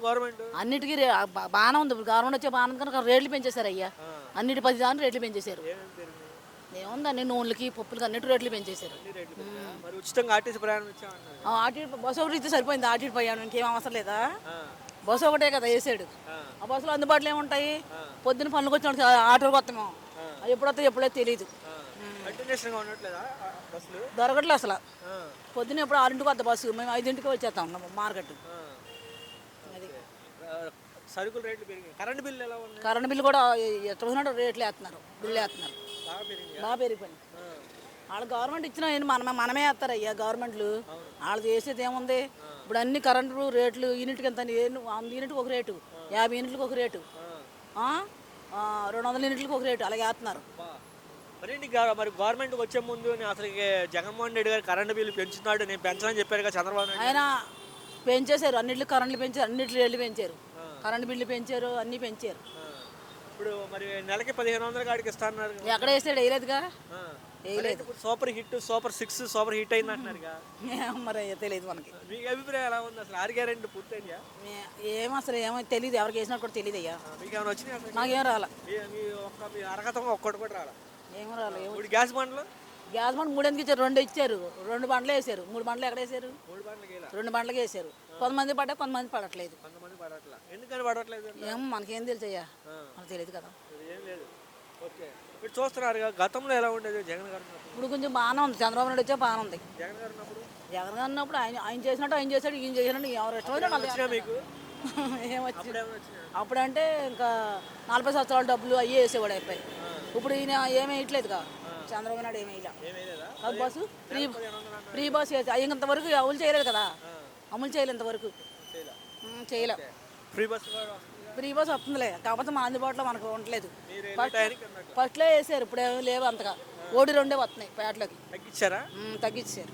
Government? అన్నిటికీ బాగానే ఉంది. ఇప్పుడు గవర్నమెంట్ వచ్చే బాగానే ఉంది కనుక రేట్లు పెంచేశారు అయ్యా. అన్నిటి 10 దాని రేట్లు పెంచేశారు. ఏమేమి పెరిగినాయి? ఏముందండి, నూనెలకి పప్పులకి అన్నిటి రేట్లు పెంచేశారు. అన్ని రేట్లు పెరిగాయా? మరి ఉచితంగా ఆర్టీసీ ప్రయాణం ఇచ్చామన్నారు. ఆటి బస్సు ఒకటి ఇస్తే సరిపోయింది. ఆటి పోయాను, ఇంకేం అవసరం లేదా? ఆ, బస్సు ఒకటే కదా వేసాడు. ఆ, ఆ బస్సులో అందుబాటులో ఏముంటాయి? పొద్దున్న పనులకు వచ్చిన ఆటోకి వస్తాము, అవి ఎప్పుడు వస్తాయి ఎప్పుడైతే తెలియదు. ఆ. కంటిన్యూషన్గా ఉండట్లేదా బస్సులు? దొరకట్లేదు అసలు. ఆ, పొద్దున్న ఎప్పుడు 6ంటికి వద్ద బస్సు, మేము 5ంటికి వచ్చేస్తాం మార్కెట్. ఆ. అది ఆ, సరుకుల రేట్లు పెరిగాయి. కరెంట్ బిల్లు ఎలా ఉన్నాయి? కరెంట్ బిల్లు కూడా ఎట్లా ఉన్నాడు రేట్లు వేస్తున్నారు, బిల్లు వేస్తున్నారు. బాగా పెరిగాయా? బాగా పెరిగిపోయింది. ఆ, వాళ్ళు గవర్నమెంట్ ఇచ్చిన మనమే వేస్తారు అయ్యా. గవర్నమెంట్లు వాళ్ళు చేసేది ఏముంది? ఇప్పుడు అన్ని కరెంటు రేట్లు యూనిట్కి ఎంత? 100 యూనిట్కి ఒక రేటు, 50 యూనిట్లకు ఒక రేటు, 200 యూనిట్లకు ఒక రేటు, అలాగే వేస్తున్నారు. బా. మరేంటి మరి గవర్నమెంట్ వచ్చే ముందు నేను అసలు జగన్మోహన్ రెడ్డి గారు కరెంట్ బిల్లు పెంచుతున్నాడు, నేను పెంచనని చెప్పారు కదా చంద్రబాబు నాయుడు. ఆయన పెంచేశారు, అన్నింటికి కరెంట్లు పెంచారు, అన్నింటి రేట్లు పెంచారు, కరెంట్ బిల్లు పెంచారు, అన్నీ పెంచారు. ఇప్పుడు మరి నెలకి 1500 కాడికి ఇస్తాన్నారు. ఎక్కడ వేసాడు? వేయలేదుగా, వేయలేదు. Super hit, super 6 super hit అయింది అంటున్నారుగా. మరి తెలియదు మనకి. మీకు అభిప్రాయం ఎలా ఉంది? అసలు 6 గ్యారెంటీ పూర్తయిందా? ఏమో అసలు ఏమో తెలియదు, ఎవరికి వేసినట్టు కూడా తెలియదు అయ్యా. మీకు ఏమైనా వచ్చినాయి అసలు? నాకేం రాలా, మీ అరగతంగా ఒక్కటి కూడా రాలా? ఏమో రాలే. ఇప్పుడు గ్యాస్ బండ్లు గ్యాస్ బండ్ 3 ఎందుకు ఇచ్చారు? 2 ఇచ్చారు, 2 బండ్లు వేసారు. 3 బండ్లు ఎక్కడ వేసారు? 3 బండ్లకి ఇలా 2 బండ్లకి వేసారు. కొంతమంది పడ్డా, కొంతమంది పడట్లేదు. కొంతమంది పడట్లా. ఎందుకని పడట్లేదు? ఏమో మనకేం తెలుసు అయ్యా, మనకు తెలియదు కదా. ఏం లేదు. ఓకే, మీరు చూస్తున్నారు గతంలో ఎలా ఉండేది జగన్ గారు ఉన్నప్పుడు? ఇప్పుడు కొంచెం బాగానే ఉంది. చంద్రబాబు నాయుడు వచ్చే బాగానే ఉంది. జగన్ గారు ఉన్నప్పుడు జగన్ గారు ఉన్నప్పుడు ఆయన చేసినట్టు ఆయన చేశాడు, ఈయన చేసినట్టు ఎవరు ఇష్టమైనా వచ్చినా మీకు ఏమొచ్చి అప్పుడేమైనా వచ్చినాయా? అప్పుడంటే ఇంకా 40 సంవత్సరాల డబ్బులు అయ్యే వేసేవాడు అయిపోయి. ఇప్పుడు ఈయన ఏమీ వేయట్లేదుగా, చంద్రబాబు నాయుడు ఏమీ ఇలా. ఏమేలేదా? అది బస్సు ఫ్రీ బస్సు ఇంతవరకు అమలు చేయలేదు కదా, అమలు చేయలేదు ఇంతవరకు, చేయలే. ఫ్రీ బస్ కూడా వస్తుందిగా? ఫ్రీ బస్ వస్తుందిలే, కాకపోతే మన అందుబాటులో మనకు ఉండలేదు. మీరు వెళ్ళే టైంకి ఉన్నట్టు ఫస్ట్లో వేసారు, ఇప్పుడు ఏమీ లేవు అంతగా. 1, 2 వస్తున్నాయి పేటలోకి. తగ్గించారా? తగ్గించారు.